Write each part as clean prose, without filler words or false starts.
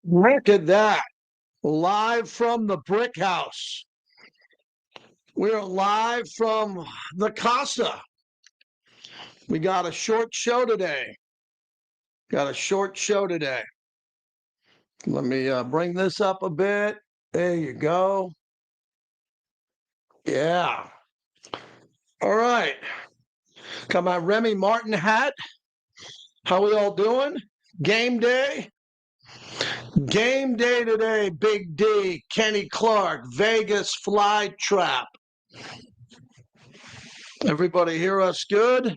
Look at that. Live from the Brick House. We're live from the Casa. We got a short show today. Let me bring this up a bit. There you go. Yeah. All right. Got my Remy Martin hat. How we all doing? Game day. Game day today, Big D, Kenny Clark, Vegas Fly Trap. Everybody hear us good?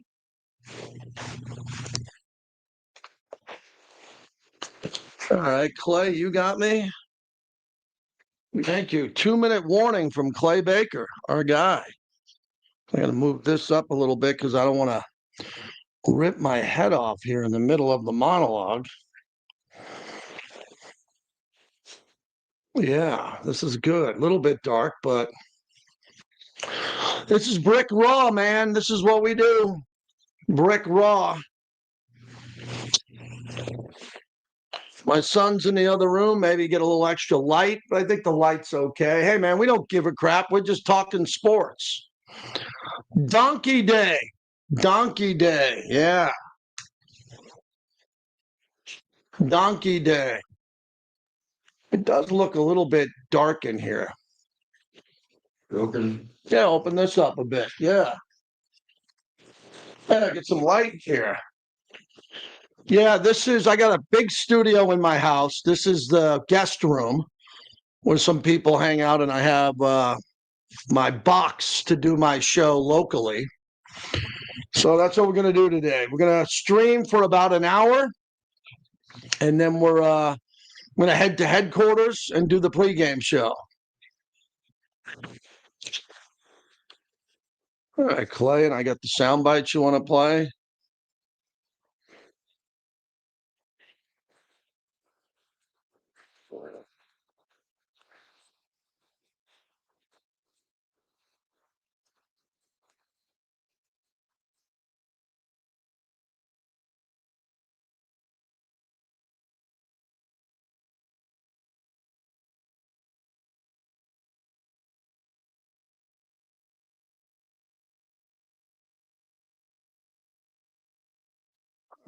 All right, Clay, you got me? Thank you. 2-minute warning from Clay Baker, our guy. I'm going to move this up a little bit because I don't want to rip my head off here in the middle of the monologue. Yeah, this is good. A little bit dark, but this is Brick Raw, man. This is what we do. Brick Raw. My son's in the other room. Maybe get a little extra light, but I think the light's okay. Hey, man, we don't give a crap. We're just talking sports. Donkey Day. Donkey Day. Yeah. Donkey Day. It does look a little bit dark in here. Yeah, open this up a bit. Yeah. Yeah, get some light here. Yeah, I got a big studio in my house. This is the guest room where some people hang out, and I have my box to do my show locally. So that's what we're going to do today. We're going to stream for about an hour, and then we're going to head to headquarters and do the pregame show. All right, Clay, and I got the sound bites you want to play.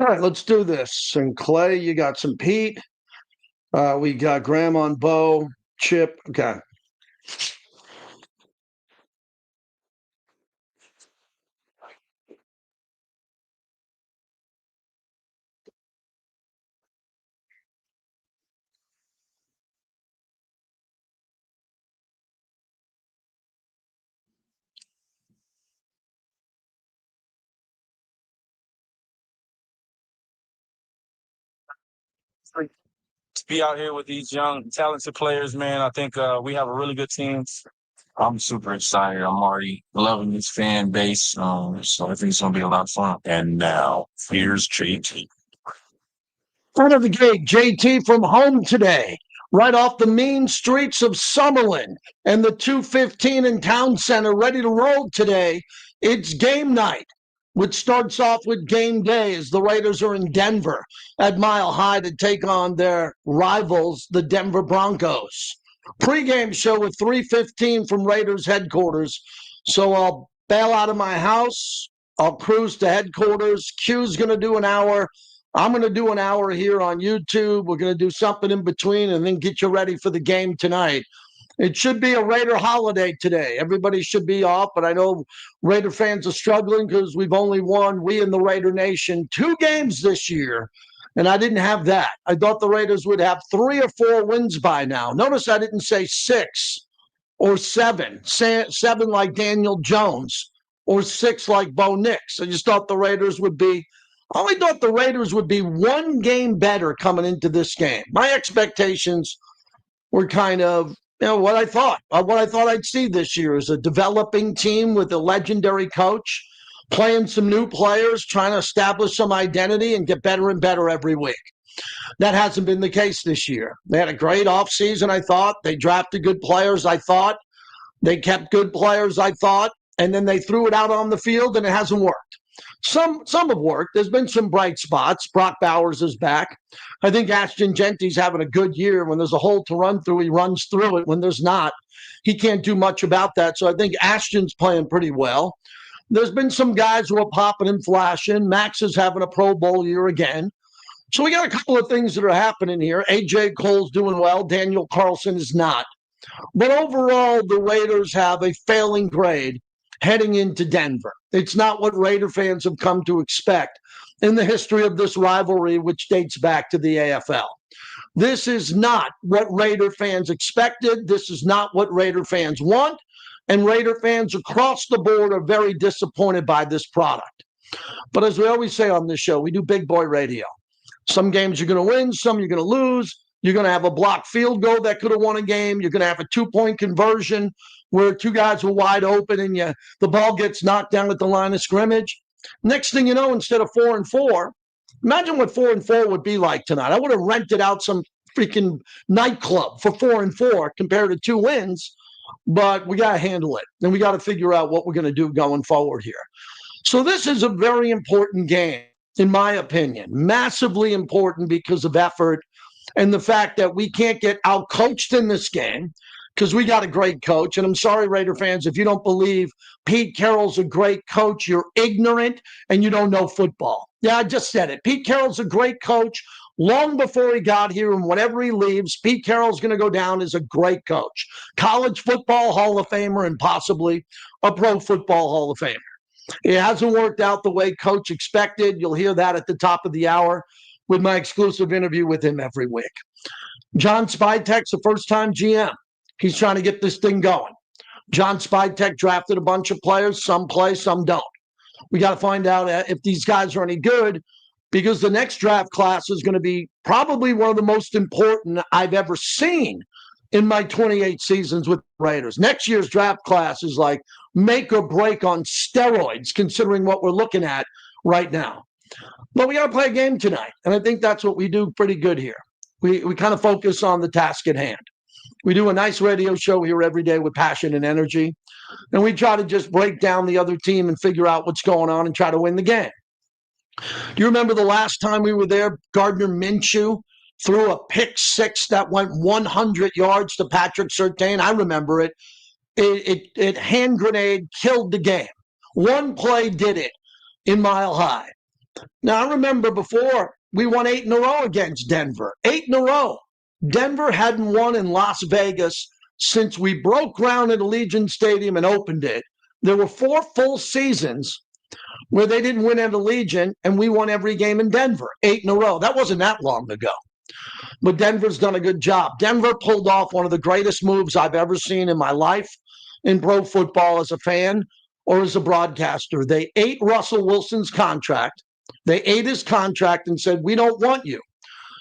All right, let's do this. And Clay, you got some Pete. We got Graham on Bo, Chip. Okay. To be out here with these young, talented players, man, I think we have a really good team. I'm super excited. I'm already loving this fan base. So I think it's going to be a lot of fun. And now, here's JT. Front of the gate, JT from home today, right off the mean streets of Summerlin and the 215 in Town Center, ready to roll today. It's game night, which starts off with game day as the Raiders are in Denver at Mile High to take on their rivals, the Denver Broncos. Pre-game show at 3:15 from Raiders headquarters. So I'll bail out of my house. I'll cruise to headquarters. Q's going to do an hour. I'm going to do an hour here on YouTube. We're going to do something in between and then get you ready for the game tonight. It should be a Raider holiday today. Everybody should be off, but I know Raider fans are struggling because we've only won, we in the Raider Nation, 2 games this year, and I didn't have that. I thought the Raiders would have 3 or 4 wins by now. Notice I didn't say 6 or 7, 7 like Daniel Jones or 6 like Bo Nix. I just thought the Raiders would be I only thought the Raiders would be 1 game better coming into this game. My expectations were kind of, what I thought. What I thought I'd see this year is a developing team with a legendary coach, playing some new players, trying to establish some identity and get better and better every week. That hasn't been the case this year. They had a great offseason, I thought. They drafted good players, I thought. They kept good players, I thought. And then they threw it out on the field, and it hasn't worked. Some have worked. There's been some bright spots. Brock Bowers is back. I think Ashton Genty's having a good year. When there's a hole to run through, he runs through it. When there's not, he can't do much about that. So I think Ashton's playing pretty well. There's been some guys who are popping and flashing. Max is having a Pro Bowl year again. So we got a couple of things that are happening here. A.J. Cole's doing well. Daniel Carlson is not. But overall, the Raiders have a failing grade heading into Denver. It's not what Raider fans have come to expect in the history of this rivalry, which dates back to the AFL. This is not what Raider fans expected. This is not what Raider fans want. And Raider fans across the board are very disappointed by this product. But as we always say on this show, we do big boy radio. Some games you're going to win, some you're going to lose. You're going to have a blocked field goal that could have won a game. You're going to have a 2-point conversion where two guys were wide open and the ball gets knocked down at the line of scrimmage. Next thing you know, instead of 4-4, imagine what 4-4 would be like tonight. I would have rented out some freaking nightclub for 4-4 compared to 2 wins, but we got to handle it, and we got to figure out what we're going to do going forward here. So this is a very important game, in my opinion, massively important because of effort and the fact that we can't get out-coached in this game because we got a great coach. And I'm sorry, Raider fans, if you don't believe Pete Carroll's a great coach, you're ignorant and you don't know football. Yeah, I just said it. Pete Carroll's a great coach long before he got here, and whenever he leaves, Pete Carroll's going to go down as a great coach. College football Hall of Famer and possibly a pro football Hall of Famer. It hasn't worked out the way Coach expected. You'll hear that at the top of the hour with my exclusive interview with him every week. John Spytek's a first-time GM. He's trying to get this thing going. John Spytek drafted a bunch of players. Some play, some don't. We got to find out if these guys are any good because the next draft class is going to be probably one of the most important I've ever seen in my 28 seasons with the Raiders. Next year's draft class is like make or break on steroids, considering what we're looking at right now. But we got to play a game tonight, and I think that's what we do pretty good here. We kind of focus on the task at hand. We do a nice radio show here every day with passion and energy, and we try to just break down the other team and figure out what's going on and try to win the game. Do you remember the last time we were there, Gardner Minshew threw a pick six that went 100 yards to Patrick Surtain? I remember it. It hand grenade killed the game. One play did it in Mile High. Now, I remember before we won 8 in a row against Denver. 8 in a row. Denver hadn't won in Las Vegas since we broke ground at Allegiant Stadium and opened it. There were 4 full seasons where they didn't win at Allegiant, and we won every game in Denver, 8 in a row. That wasn't that long ago. But Denver's done a good job. Denver pulled off one of the greatest moves I've ever seen in my life in pro football as a fan or as a broadcaster. They ate Russell Wilson's contract. They ate his contract and said, we don't want you.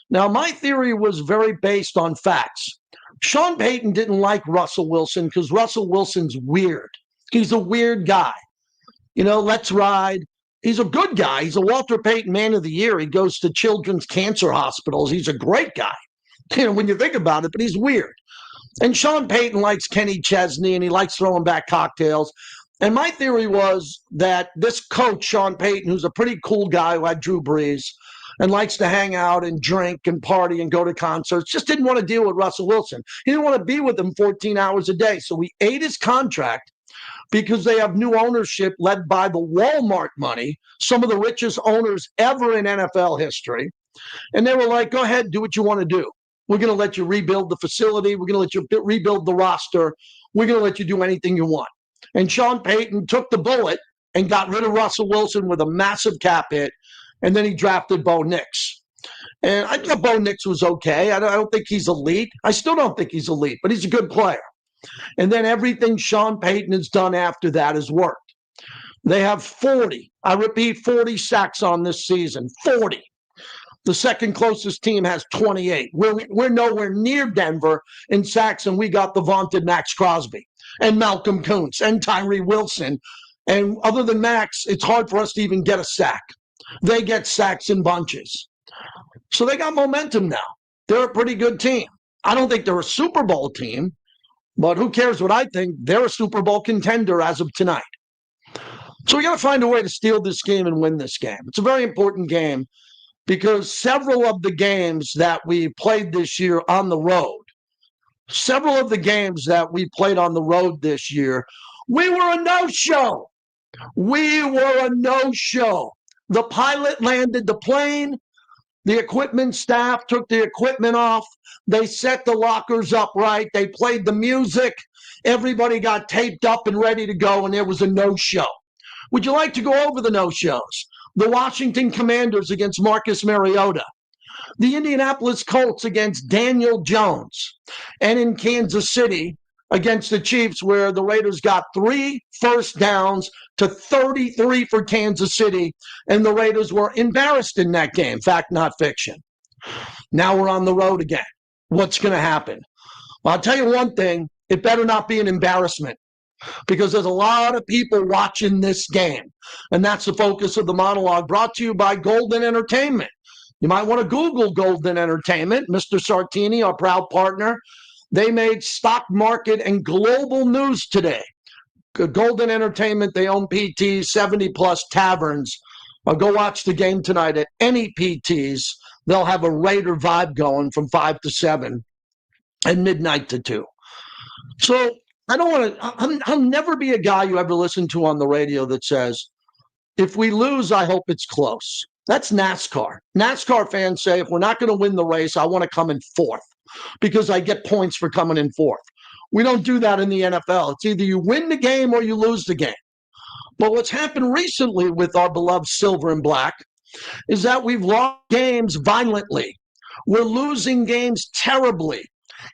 Now, my theory was very based on facts. Sean Payton didn't like Russell Wilson because Russell Wilson's weird. He's a weird guy. You know, let's ride. He's a good guy. He's a Walter Payton Man of the Year. He goes to children's cancer hospitals. He's a great guy, you know, when you think about it, but he's weird. And Sean Payton likes Kenny Chesney, and he likes throwing back cocktails. And my theory was that this coach, Sean Payton, who's a pretty cool guy who had Drew Brees and likes to hang out and drink and party and go to concerts, just didn't want to deal with Russell Wilson. He didn't want to be with him 14 hours a day. So we ate his contract because they have new ownership led by the Walmart money, some of the richest owners ever in NFL history. And they were like, go ahead, do what you want to do. We're going to let you rebuild the facility. We're going to let you rebuild the roster. We're going to let you do anything you want. And Sean Payton took the bullet and got rid of Russell Wilson with a massive cap hit. And then he drafted Bo Nix. And I thought Bo Nix was okay. I don't think he's elite. I still don't think he's elite, but he's a good player. And then everything Sean Payton has done after that has worked. They have 40, I repeat, 40 sacks on this season, 40. The second closest team has 28. We're nowhere near Denver in sacks, and we got the vaunted Max Crosby and Malcolm Kuntz and Tyree Wilson. And other than Max, it's hard for us to even get a sack. They get sacks in bunches. So they got momentum now. They're a pretty good team. I don't think they're a Super Bowl team, but who cares what I think? They're a Super Bowl contender as of tonight. So we got to find a way to steal this game and win this game. It's a very important game because several of the games that we played this year on the road, several of the games that we played on the road this year, we were a no-show. We were a no-show. The pilot landed the plane. The equipment staff took the equipment off. They set the lockers up right. They played the music. Everybody got taped up and ready to go, and there was a no-show. Would you like to go over the no-shows? The Washington Commanders against Marcus Mariota. The Indianapolis Colts against Daniel Jones. And in Kansas City against the Chiefs, where the Raiders got 3 first downs to 33 for Kansas City, and the Raiders were embarrassed in that game. Fact, not fiction. Now we're on the road again. What's going to happen? Well, I'll tell you one thing. It better not be an embarrassment because there's a lot of people watching this game, and that's the focus of the monologue brought to you by Golden Entertainment. You might want to Google Golden Entertainment. Mr. Sartini, our proud partner, they made stock market and global news today. Golden Entertainment, they own PTs, 70-plus taverns. Go watch the game tonight at any PTs. They'll have a Raider vibe going from 5 to 7 and midnight to 2. So I don't want to – I'll never be a guy you ever listen to on the radio that says, if we lose, I hope it's close. That's NASCAR. NASCAR fans say, if we're not going to win the race, I want to come in fourth because I get points for coming in fourth. We don't do that in the NFL. It's either you win the game or you lose the game. But what's happened recently with our beloved silver and black is that we've lost games violently. We're losing games terribly.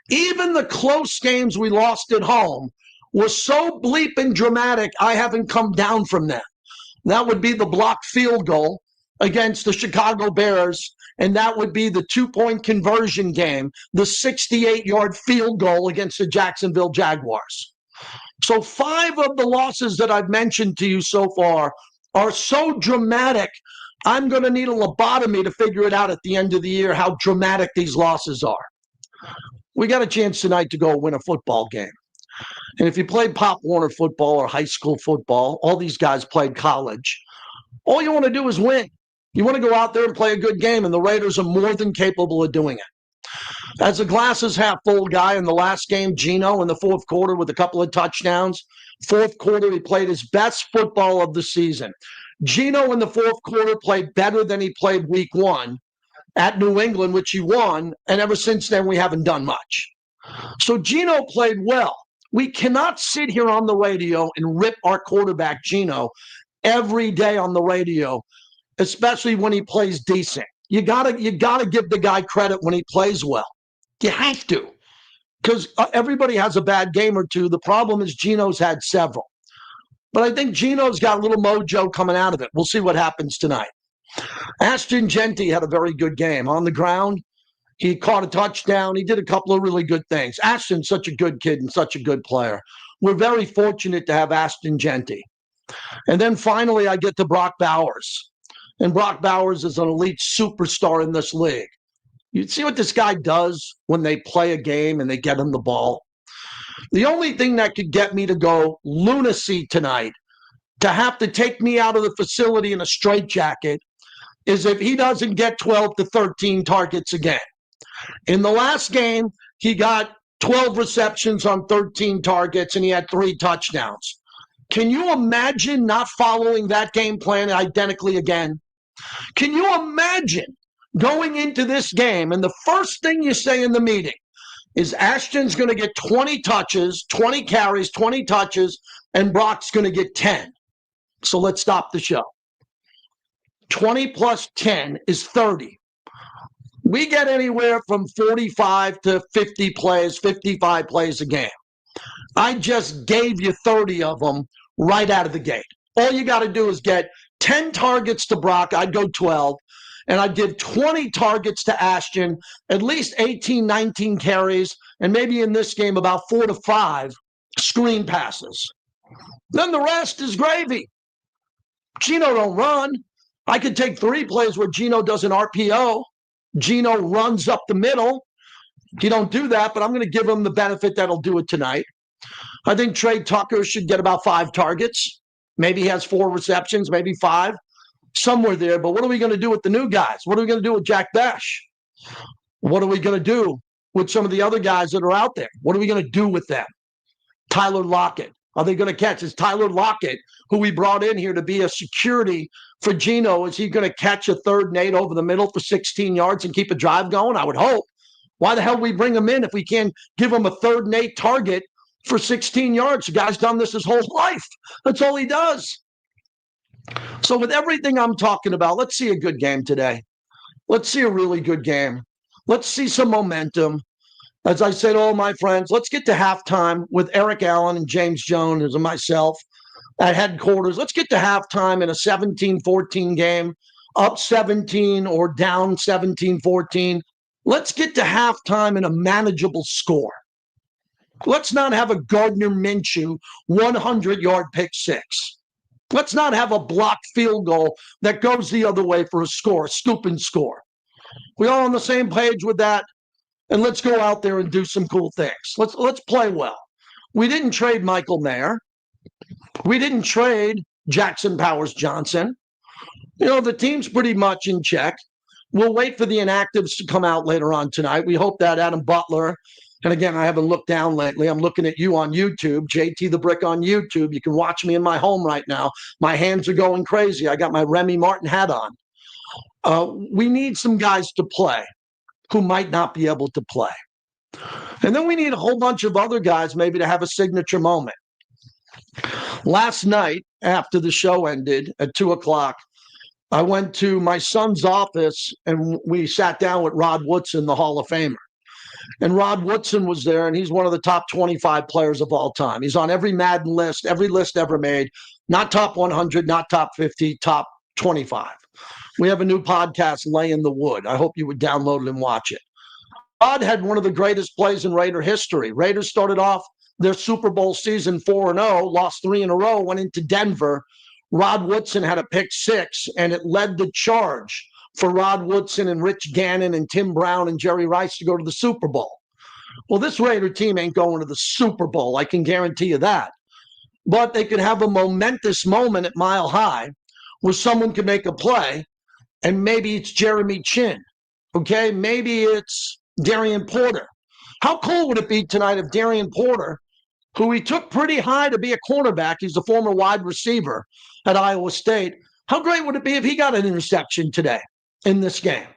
Even the close games we lost at home were so bleeping dramatic, I haven't come down from them. That would be the blocked field goal against the Chicago Bears, and that would be the 2-point conversion game, the 68-yard field goal against the Jacksonville Jaguars. So 5 of the losses that I've mentioned to you so far are so dramatic, I'm going to need a lobotomy to figure it out at the end of the year how dramatic these losses are. We got a chance tonight to go win a football game. And if you played Pop Warner football or high school football, all these guys played college, all you want to do is win. You want to go out there and play a good game, and the Raiders are more than capable of doing it. As a glasses half full guy in the last game, Geno in the fourth quarter with a couple of touchdowns. Fourth quarter, he played his best football of the season. Geno in the fourth quarter played better than he played week 1 at New England, which he won, and ever since then we haven't done much. So Geno played well. We cannot sit here on the radio and rip our quarterback Geno every day on the radio, especially when he plays decent. You gotta give the guy credit when he plays well. You have to, because everybody has a bad game or two. The problem is Geno's had several. But I think Geno's got a little mojo coming out of it. We'll see what happens tonight. Ashton Jeanty had a very good game. On the ground, he caught a touchdown. He did a couple of really good things. Ashton's such a good kid and such a good player. We're very fortunate to have Ashton Jeanty. And then finally, I get to Brock Bowers. And Brock Bowers is an elite superstar in this league. You see what this guy does when they play a game and they get him the ball? The only thing that could get me to go lunacy tonight, to have to take me out of the facility in a straitjacket, is if he doesn't get 12 to 13 targets again. In the last game, he got 12 receptions on 13 targets, and he had 3 touchdowns. Can you imagine not following that game plan identically again? Can you imagine going into this game, and the first thing you say in the meeting is Ashton's going to get 20 touches, 20 carries, 20 touches, and Brock's going to get 10. So let's stop the show. 20 plus 10 is 30. We get anywhere from 45 to 50 plays, 55 plays a game. I just gave you 30 of them right out of the gate. All you got to do is get 10 targets to Brock. I'd go 12. And I'd give 20 targets to Ashton, at least 18, 19 carries, and maybe in this game about 4 to 5 screen passes. Then the rest is gravy. Geno don't run. I could take 3 plays where Geno does an RPO. Geno runs up the middle. You don't do that, but I'm going to give him the benefit that he'll do it tonight. I think Trey Tucker should get about 5 targets. Maybe he has 4 receptions, maybe 5, somewhere there. But what are we going to do with the new guys? What are we going to do with Jack Bash? What are we going to do with some of the other guys that are out there? What are we going to do with them? Tyler Lockett. Are they going to catch? Is Tyler Lockett, who we brought in here to be a security for Geno, is he going to catch a 3rd and 8 over the middle for 16 yards and keep a drive going? I would hope. Why the hell do we bring him in if we can't give him a 3rd and 8 target for 16 yards? The guy's done this his whole life. That's all he does. So with everything I'm talking about, let's see a good game today. Let's see a really good game. Let's see some momentum. As I said to all my friends, let's get to halftime with Eric Allen and James Jones and myself at headquarters. Let's get to halftime in a 17-14 game, up 17 or down 17-14. Let's get to halftime in a manageable score. Let's not have a Gardner Minshew 100-yard pick six. Let's not have a blocked field goal that goes the other way for a score, a scooping score. We all on the same page with that? And let's go out there and do some cool things. Let's play well. We didn't trade Michael Mayer. We didn't trade Jackson Powers Johnson. The team's pretty much in check. We'll wait for the inactives to come out later on tonight. We hope that Adam Butler, and again, I haven't looked down lately. I'm looking at you on YouTube, JT the Brick on YouTube. You can watch me in my home right now. My hands are going crazy. I got my Remy Martin hat on. We need some guys to play who might not be able to play. And then we need a whole bunch of other guys maybe to have a signature moment. Last night, after the show ended at 2 o'clock, I went to my son's office and we sat down with Rod Woodson, the Hall of Famer. And Rod Woodson was there, and he's one of the top 25 players of all time. He's on every Madden list, every list ever made. Not top 100, not top 50, top 25. We have a new podcast, Lay in the Wood. I hope you would download it and watch it. Rod had one of the greatest plays in Raider history. Raiders started off their Super Bowl season 4-0, lost 3 in a row, went into Denver. Rod Woodson had a pick six, and it led the charge for Rod Woodson and Rich Gannon and Tim Brown and Jerry Rice to go to the Super Bowl. Well, this Raider team ain't going to the Super Bowl. I can guarantee you that. But they could have a momentous moment at Mile High where someone could make a play, and maybe it's Jeremy Chin, okay? Maybe it's Darian Porter. How cool would it be tonight if Darian Porter, who we took pretty high to be a cornerback, he's a former wide receiver at Iowa State, how great would it be if he got an interception today in this game?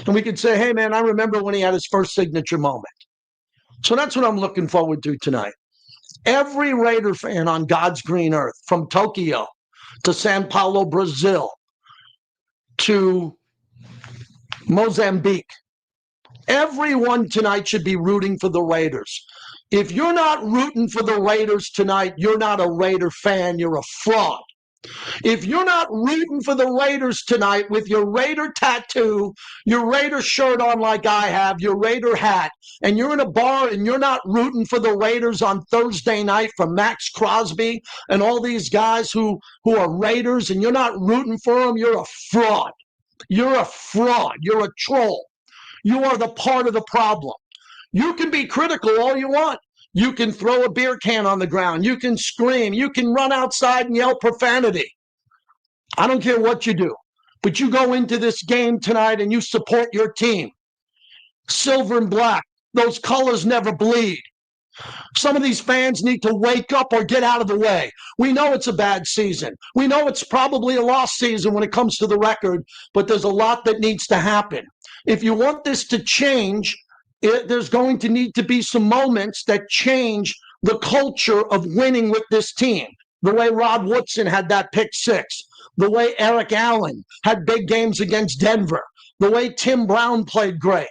And we could say, hey, man, I remember when he had his first signature moment. So that's what I'm looking forward to tonight. Every Raider fan on God's green earth, from Tokyo to Sao Paulo, Brazil, to Mozambique, everyone tonight should be rooting for the Raiders. If you're not rooting for the Raiders tonight, you're not a Raider fan, you're a fraud. If you're not rooting for the Raiders tonight with your Raider tattoo, your Raider shirt on like I have, your Raider hat, and you're in a bar and you're not rooting for the Raiders on Thursday night for Max Crosby and all these guys who are Raiders, and you're not rooting for them, you're a fraud. You're a fraud. You're a troll. You are the part of the problem. You can be critical all you want. You can throw a beer can on the ground. You can scream. You can run outside and yell profanity. I don't care what you do. But you go into this game tonight and you support your team. Silver and black. Those colors never bleed. Some of these fans need to wake up or get out of the way. We know it's a bad season. We know it's probably a lost season when it comes to the record, but there's a lot that needs to happen. If you want this to change, there's going to need to be some moments that change the culture of winning with this team. The way Rod Woodson had that pick six, the way Eric Allen had big games against Denver, the way Tim Brown played great.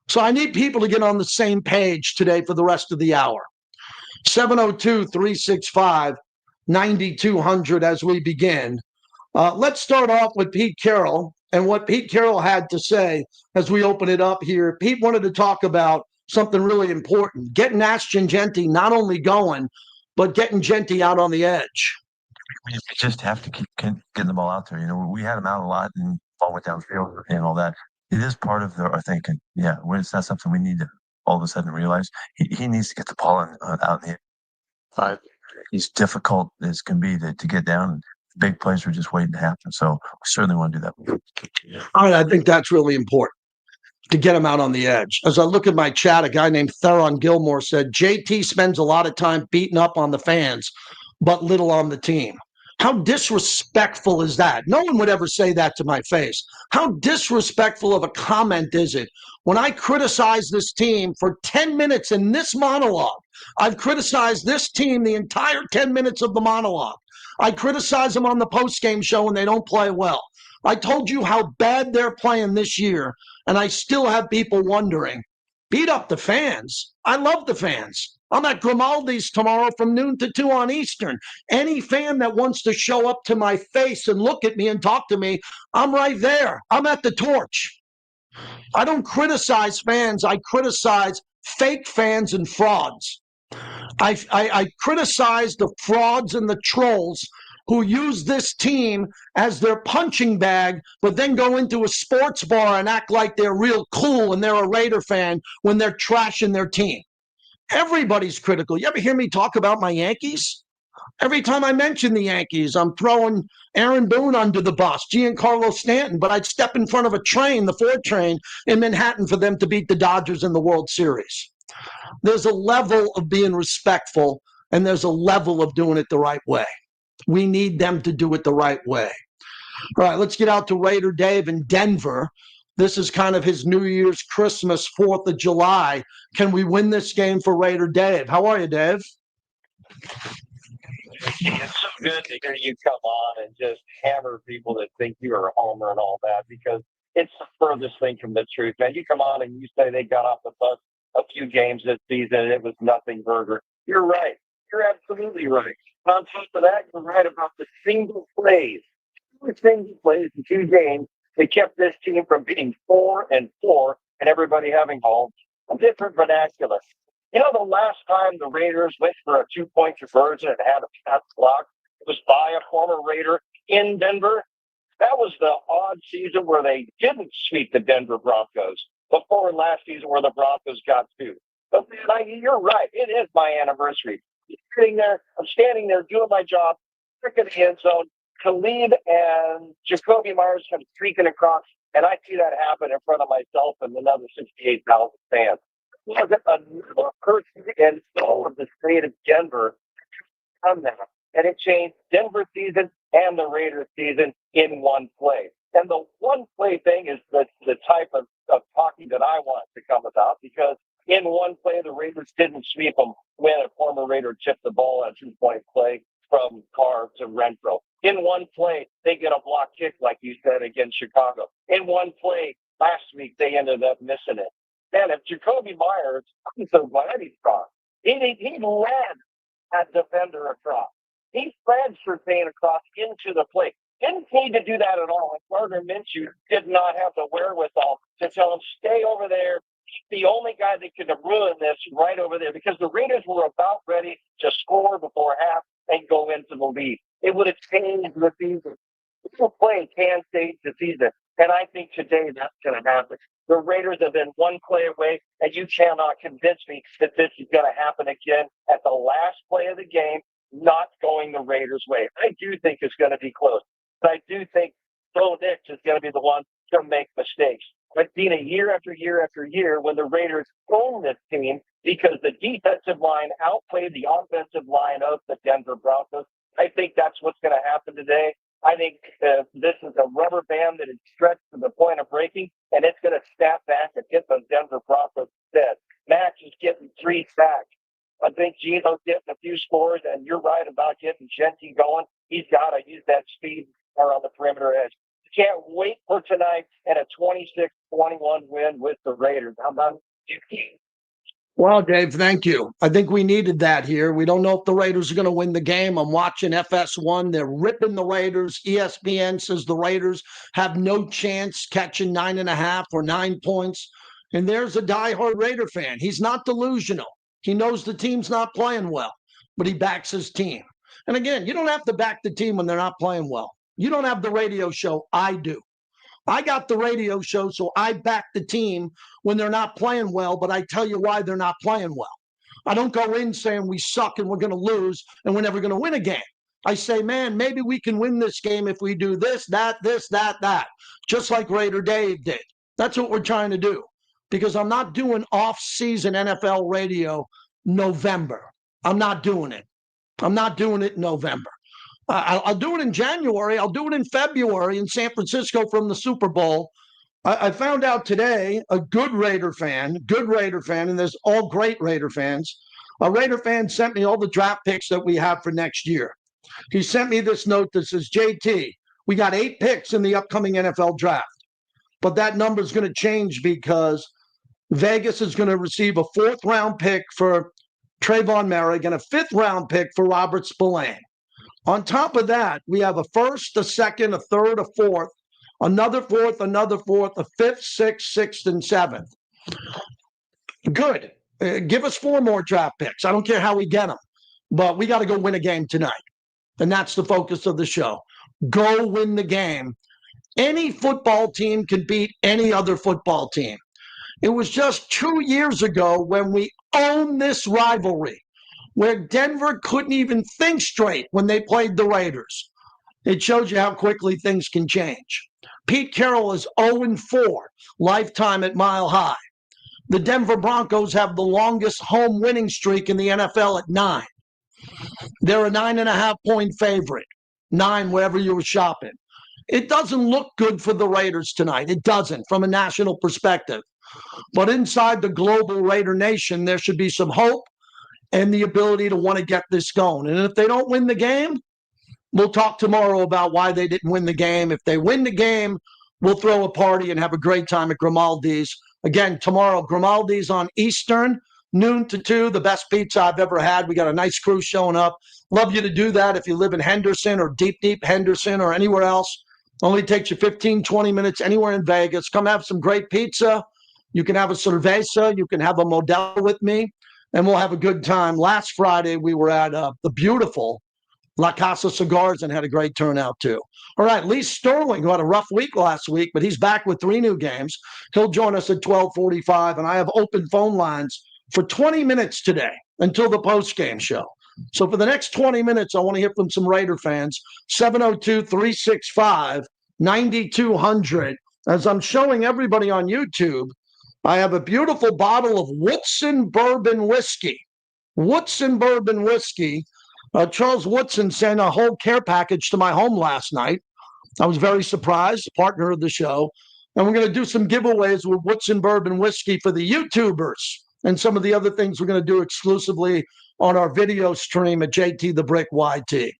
So I need people to get on the same page today for the rest of the hour. 702-365-9200 as we begin. Let's start off with Pete Carroll and what Pete Carroll had to say as we open it up here. Pete wanted to talk about something really important, getting Ashton Genty not only going, but getting Genty out on the edge. We just have to keep getting the ball out there. We had him out a lot and ball went downfield and all that. It is part of our thinking. Yeah, it's not something we need to all of a sudden realize. He needs to get the ball out in the air. he's difficult as can be to get down. And big plays were just waiting to happen. So we certainly want to do that. All right, I think that's really important to get him out on the edge. As I look at my chat, a guy named Theron Gilmore said, JT spends a lot of time beating up on the fans, but little on the team. How disrespectful is that? No one would ever say that to my face. How disrespectful of a comment is it when I criticize this team for 10 minutes in this monologue? I've criticized this team the entire 10 minutes of the monologue. I criticize them on the post-game show when they don't play well. I told you how bad they're playing this year, and I still have people wondering, beat up the fans. I love the fans. I'm at Grimaldi's tomorrow from noon to 2 on Eastern. Any fan that wants to show up to my face and look at me and talk to me, I'm right there. I'm at the torch. I don't criticize fans. I criticize fake fans and frauds. I criticize the frauds and the trolls who use this team as their punching bag, but then go into a sports bar and act like they're real cool and they're a Raider fan when they're trashing their team. Everybody's critical. You ever hear me talk about my Yankees? Every time I mention the Yankees, I'm throwing Aaron Boone under the bus, Giancarlo Stanton, but I'd step in front of a train, the Ford train, in Manhattan for them to beat the Dodgers in the World Series. There's a level of being respectful, and there's a level of doing it the right way. We need them to do it the right way. All right, let's get out to Raider Dave in Denver. This is kind of his New Year's, Christmas, 4th of July. Can we win this game for Raider Dave? How are you, Dave? It's so good to hear you come on and just hammer people that think you are a homer and all that, because it's the furthest thing from the truth, man. You come on and you say they got off the bus a few games this season and it was nothing burger. You're right. You're absolutely right. And on top of that, you're right about the single plays. Two single plays in 2 games that kept this team from being 4-4 and everybody having a different vernacular. You know, the last time the Raiders went for a 2-point conversion and had a pass block, it was by a former Raider in Denver. That was the odd season where they didn't sweep the Denver Broncos before last season where the Broncos got 2. But man, you're right. It is my anniversary. I'm standing there doing my job, freaking the end zone. Khalid and Jacoby Myers come streaking across, and I see that happen in front of myself and another 68,000 fans. Wasn't another person in all of the state of Denver done that. And it changed Denver season and the Raiders season in one play. And the one play thing is the type of talking that I want to come about, because in one play, the Raiders didn't sweep them when a former Raider tipped the ball on a 2-point play from Carr to Renfro. In one play, they get a block kick, like you said, against Chicago. In one play, last week, they ended up missing it. Man, if Jacoby Myers, I'm so glad he's crossed. He led that defender across. He led Surtain across into the play. Didn't need to do that at all. And Gardner Minshew did not have the wherewithal to tell him, stay over there. He's the only guy that could have ruined this right over there, because the Raiders were about ready to score before half and go into the lead. It would have changed the season. People play can change the season. And I think today that's going to happen. The Raiders have been one play away, and you cannot convince me that this is going to happen again at the last play of the game, not going the Raiders' way. I do think it's going to be close. But I do think Bo Nix is going to be the one to make mistakes. I've seen it year after year after year when the Raiders own this team because the defensive line outplayed the offensive line of the Denver Broncos. I think that's what's going to happen today. I think this is a rubber band that is stretched to the point of breaking, and it's going to snap back and hit the Denver Broncos instead. Max is getting 3 sacks. I think Gino's getting a few scores, and you're right about getting Genty going. He's got to use that speed on the perimeter edge. Can't wait for tonight and a 26-21 win with the Raiders. How about you? Well, Dave, thank you. I think we needed that here. We don't know if the Raiders are going to win the game. I'm watching FS1. They're ripping the Raiders. ESPN says the Raiders have no chance catching 9.5 or 9 points. And there's a diehard Raider fan. He's not delusional. He knows the team's not playing well, but he backs his team. And again, you don't have to back the team when they're not playing well. You don't have the radio show. I do. I got the radio show, so I back the team when they're not playing well, but I tell you why they're not playing well. I don't go in saying we suck and we're going to lose and we're never going to win a game. I say, man, maybe we can win this game if we do this, that, just like Raider Dave did. That's what we're trying to do, because I'm not doing off-season NFL radio November. I'm not doing it. I'm not doing it in November. I'll do it in January. I'll do it in February in San Francisco from the Super Bowl. I found out today a good Raider fan, and there's all great Raider fans. A Raider fan sent me all the draft picks that we have for next year. He sent me this note that says, JT, we got 8 picks in the upcoming NFL draft, but that number is going to change because Vegas is going to receive a 4th-round pick for Trayvon Merrick and a 5th-round pick for Robert Spillane. On top of that, we have a 1st, a 2nd, a 3rd, a 4th, another 4th, a 5th, 6th, and 7th. Good. Give us 4 more draft picks. I don't care how we get them, but we got to go win a game tonight. And that's the focus of the show. Go win the game. Any football team can beat any other football team. It was just 2 years ago when we owned this rivalry, where Denver couldn't even think straight when they played the Raiders. It shows you how quickly things can change. Pete Carroll is 0-4 lifetime at Mile High. The Denver Broncos have the longest home winning streak in the NFL at 9. They're a 9.5-point favorite. 9 wherever you were shopping. It doesn't look good for the Raiders tonight. It doesn't from a national perspective. But inside the global Raider nation, there should be some hope and the ability to want to get this going. And if they don't win the game, we'll talk tomorrow about why they didn't win the game. If they win the game, we'll throw a party and have a great time at Grimaldi's. Again, tomorrow, Grimaldi's on Eastern, noon to 2, the best pizza I've ever had. We got a nice crew showing up. Love you to do that if you live in Henderson or deep Henderson or anywhere else. Only takes you 15, 20 minutes anywhere in Vegas. Come have some great pizza. You can have a cerveza. You can have a Modelo with me, and we'll have a good time. Last Friday, we were at the beautiful La Casa Cigars and had a great turnout, too. All right, Lee Sterling, who had a rough week last week, but he's back with 3 new games. He'll join us at 12:45, and I have open phone lines for 20 minutes today until the post-game show. So for the next 20 minutes, I want to hear from some Raider fans. 702-365-9200. As I'm showing everybody on YouTube, I have a beautiful bottle of Woodson Bourbon Whiskey. Woodson Bourbon Whiskey. Charles Woodson sent a whole care package to my home last night. I was very surprised, partner of the show. And we're going to do some giveaways with Woodson Bourbon Whiskey for the YouTubers and some of the other things we're going to do exclusively on our video stream at JT the Brick YT.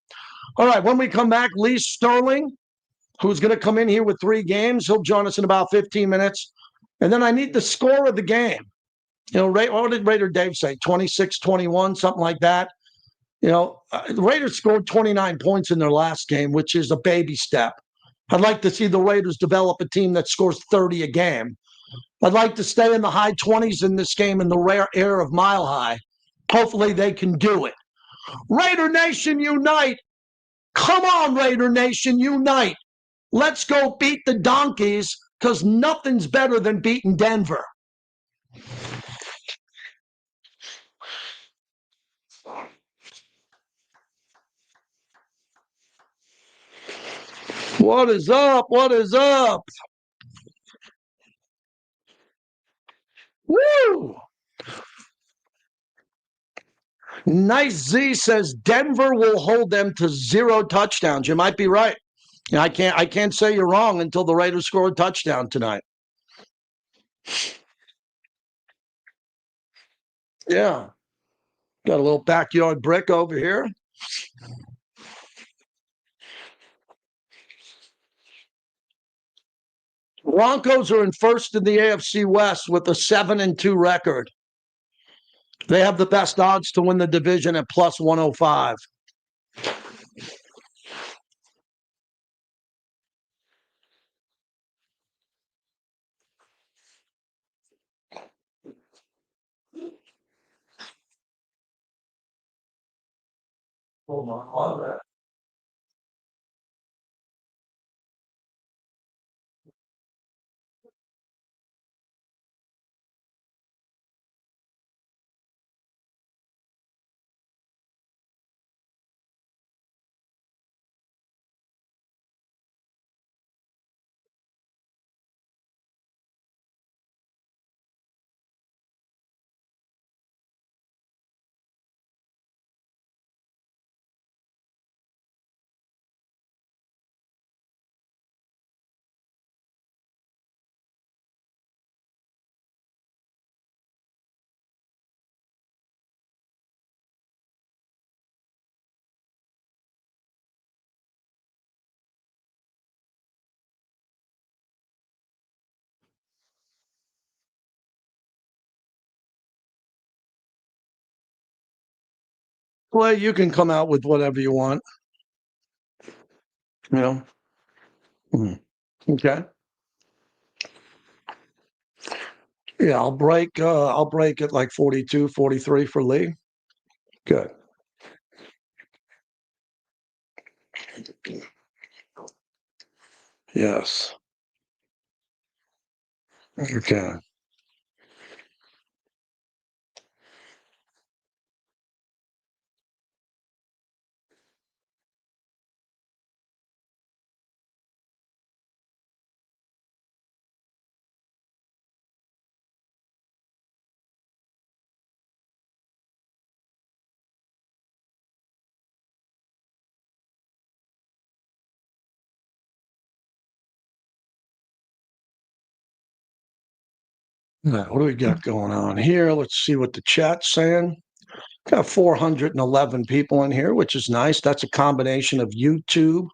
All right, when we come back, Lee Sterling, who's going to come in here with 3 games. He'll join us in about 15 minutes. And then I need the score of the game. You know, what did Raider Dave say? 26-21, something like that. You know, the Raiders scored 29 points in their last game, which is a baby step. I'd like to see the Raiders develop a team that scores 30 a game. I'd like to stay in the high 20s in this game in the rare air of Mile High. Hopefully they can do it. Raider Nation, unite. Come on, Raider Nation, unite. Let's go beat the Donkeys, because nothing's better than beating Denver. What is up? What is up? Woo! Nice Z says Denver will hold them to 0 touchdowns. You might be right. I can't say you're wrong until the Raiders score a touchdown tonight. Yeah. Got a little backyard brick over here. Broncos are in first in the AFC West with a 7-2 record. They have the best odds to win the division at plus 105. Hold on. Well, you can come out with whatever you want. You know. Okay. Yeah, I'll break. I'll break it like 42, 43 for Lee. Good. Yes. Okay. Now, what do we got going on here? Let's see what the chat's saying. Got 411 people in here, which is nice. That's a combination of YouTube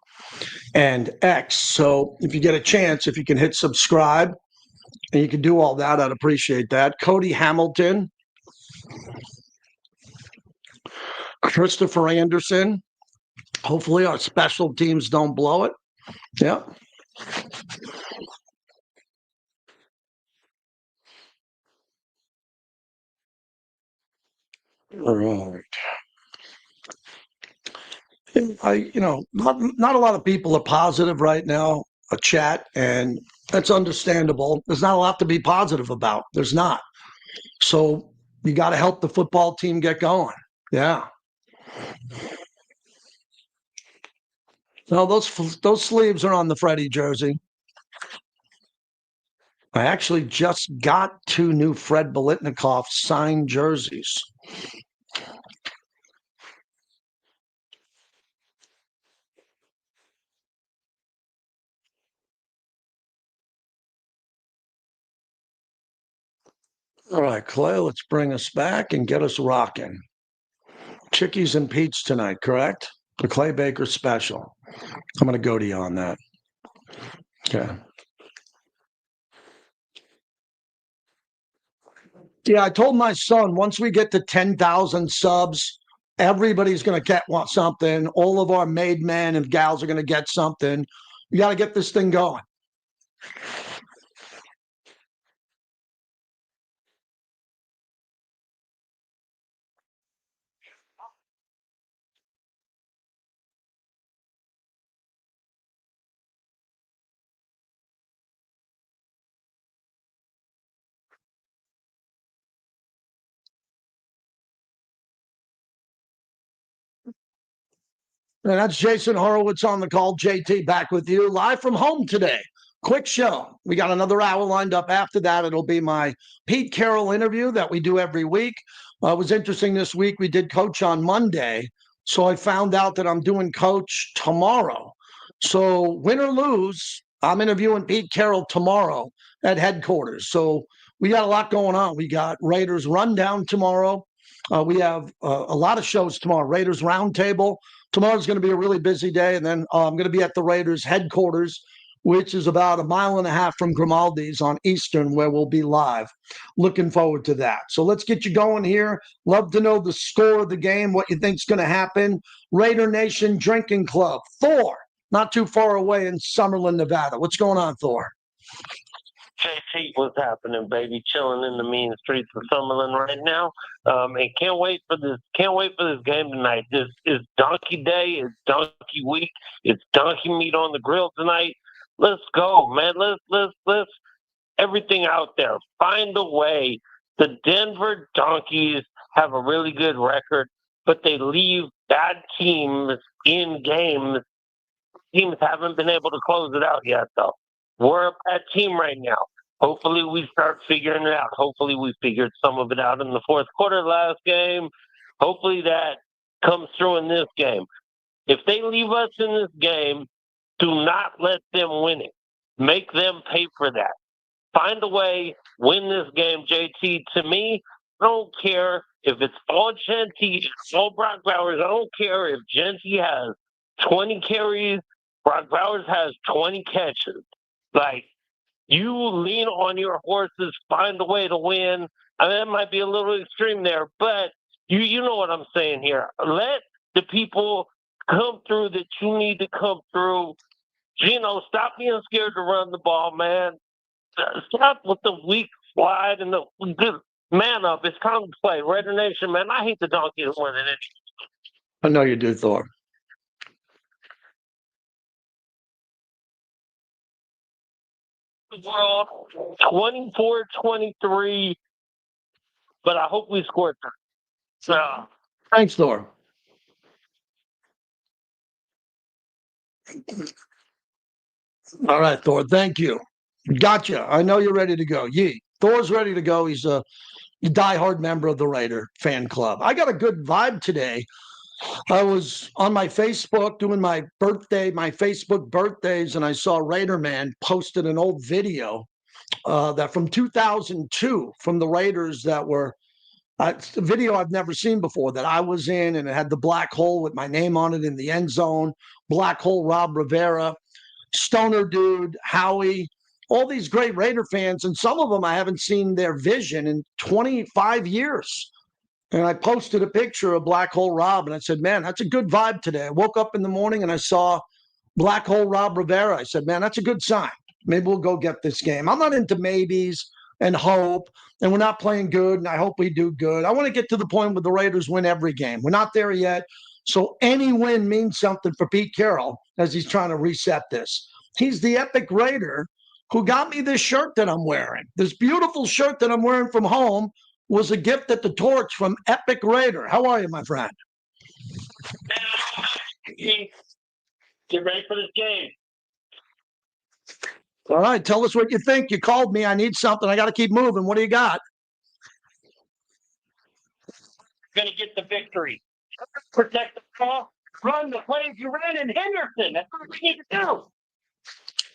and X. So if you get a chance, if you can hit subscribe and you can do all that, I'd appreciate that. Cody Hamilton, Christopher Anderson. Hopefully our special teams don't blow it. Yeah. All right. Not a lot of people are positive right now. A chat, and that's understandable. There's not a lot to be positive about. There's not. So you got to help the football team get going. Yeah. No, those sleeves are on the Freddie jersey. I actually just got 2 new Fred Bolitnikoff signed jerseys. All right, Clay, let's bring us back and get us rocking. Chickies and Pete's tonight, correct? The Clay Baker special. I'm going to go to you on that. Okay. Yeah, I told my son once we get to 10,000 subs, everybody's going to get something. All of our made men and gals are going to get something. We got to get this thing going. And that's Jason Horowitz on the call. JT back with you live from home today. Quick show. We got another hour lined up after that. It'll be my Pete Carroll interview that we do every week. It was interesting this week. We did coach on Monday. So I found out that I'm doing coach tomorrow. So win or lose, I'm interviewing Pete Carroll tomorrow at headquarters. So we got a lot going on. We got Raiders Rundown tomorrow. We have a lot of shows tomorrow. Raiders Roundtable. Tomorrow's going to be a really busy day. And then I'm going to be at the Raiders headquarters, which is about a mile and a half from Grimaldi's on Eastern, where we'll be live. Looking forward to that. So let's get you going here. Love to know the score of the game, what you think's going to happen. Raider Nation Drinking Club. Thor, not too far away in Summerlin, Nevada. What's going on, Thor? JT, what's happening, baby? Chilling in the mean streets of Summerlin right now, and can't wait for this. Can't wait for this game tonight. This is Donkey Day. It's Donkey Week. It's donkey meat on the grill tonight. Let's go, man. Let's everything out there. Find a way. The Denver Donkeys have a really good record, but they leave bad teams in games. Teams haven't been able to close it out yet, though. We're a bad team right now. Hopefully, we start figuring it out. Hopefully, we figured some of it out in the fourth quarter last game. Hopefully, that comes through in this game. If they leave us in this game, do not let them win it. Make them pay for that. Find a way, win this game, JT. To me, I don't care if it's all Genty, it's all Brock Bowers. I don't care if Genty has 20 carries, Brock Bowers has 20 catches. Like, you lean on your horses, find a way to win. I mean, that might be a little extreme there, but You know what I'm saying here. Let the people come through that you need to come through. Gino, stop being scared to run the ball, man. Stop with the weak slide and the good man up. It's time to play. Raider Nation, man. I hate the Donkeys winning it. I know you do, Thor. Well, 24-23, but I hope we scored. So, Thanks, Thor. All right, Thor. Thank you. Gotcha. I know you're ready to go. Yee. Thor's ready to go. He's a diehard member of the Raider fan club. I got a good vibe today. I was on my Facebook doing my Facebook birthdays, and I saw Raider Man posted an old video that from 2002 from the Raiders that were it's a video I've never seen before that I was in, and it had the black hole with my name on it in the end zone. Black hole Rob Rivera, Stoner Dude, Howie, all these great Raider fans, and some of them I haven't seen their vision in 25 years. And I posted a picture of Black Hole Rob, and I said, man, that's a good vibe today. I woke up in the morning and I saw Black Hole Rob Rivera. I said, man, that's a good sign. Maybe we'll go get this game. I'm not into maybes and hope, and we're not playing good, and I hope we do good. I want to get to the point where the Raiders win every game. We're not there yet. So any win means something for Pete Carroll as he's trying to reset this. He's the epic Raider who got me this shirt that I'm wearing. This beautiful shirt that I'm wearing from home was a gift at the Torch from Epic Raider. How are you, my friend? Get ready for this game. All right, tell us what you think. You called me. I need something. I got to keep moving. What do you got? Going to get the victory. Protect the ball. Run the plays you ran in Henderson. That's what we need to do.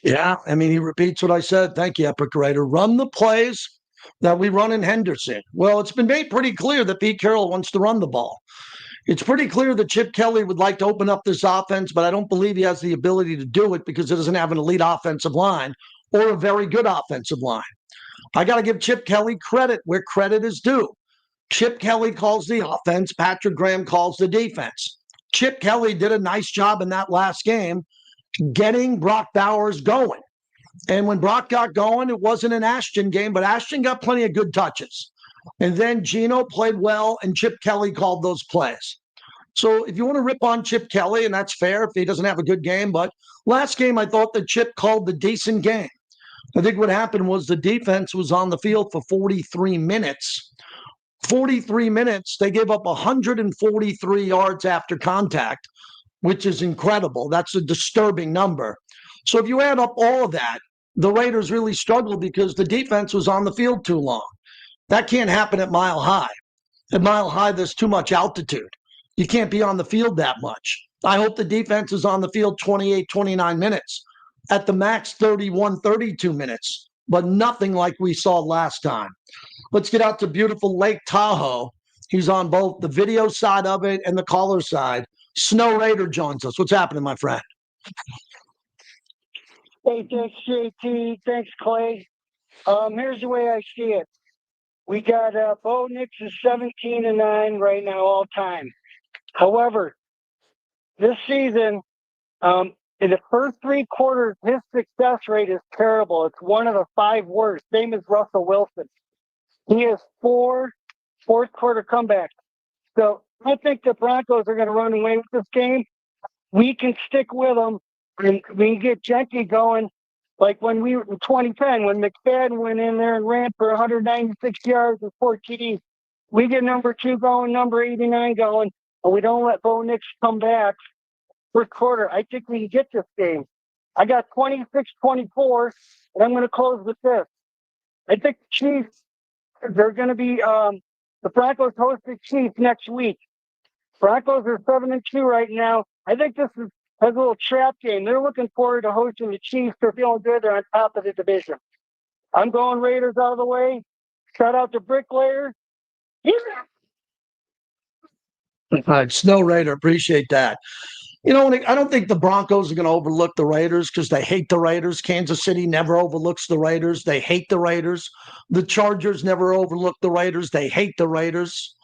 Yeah, I mean, he repeats what I said. Thank you, Epic Raider. Run the plays that we run in Henderson. Well, it's been made pretty clear that Pete Carroll wants to run the ball. It's pretty clear that Chip Kelly would like to open up this offense, but I don't believe he has the ability to do it because he doesn't have an elite offensive line or a very good offensive line. I got to give Chip Kelly credit where credit is due. Chip Kelly calls the offense. Patrick Graham calls the defense. Chip Kelly did a nice job in that last game getting Brock Bowers going. And when Brock got going, it wasn't an Ashton game, but Ashton got plenty of good touches. And then Gino played well, and Chip Kelly called those plays. So if you want to rip on Chip Kelly, and that's fair if he doesn't have a good game, but last game I thought that Chip called the decent game. I think what happened was the defense was on the field for 43 minutes. 43 minutes, they gave up 143 yards after contact, which is incredible. That's a disturbing number. So if you add up all of that, the Raiders really struggled because the defense was on the field too long. That can't happen at Mile High. At Mile High, there's too much altitude. You can't be on the field that much. I hope the defense is on the field 28, 29 minutes. At the max, 31, 32 minutes, but nothing like we saw last time. Let's get out to beautiful Lake Tahoe. He's on both the video side of it and the caller side. Snow Raider joins us. What's happening, my friend? Hey, thanks, JT. Thanks, Clay. Here's the way I see it. We got Bo Nix is 17-9 right now, all time. However, this season, in the first three quarters, his success rate is terrible. It's one of the 5 worst, same as Russell Wilson. He has 4 fourth quarter comebacks. So I think the Broncos are going to run away with this game. We can stick with them, and we can get Gentry going. Like when we were in 2010, when McFadden went in there and ran for 196 yards with 4 TDs, we get number 2 going, number 89 going, and we don't let Bo Nix come back. First quarter, I think we can get this game. I got 26-24, and I'm going to close with this. I think the Chiefs, they're going to be the Broncos host the Chiefs next week. Broncos are 7-2 right now. I think this has a little trap game. They're looking forward to hosting the Chiefs. They're feeling good. They're on top of the division. I'm going Raiders out of the way. Shout out to Bricklayer. Yeah. All right, Snow Raider, appreciate that. You know, I don't think the Broncos are going to overlook the Raiders because they hate the Raiders. Kansas City never overlooks the Raiders. They hate the Raiders. The Chargers never overlook the Raiders. They hate the Raiders.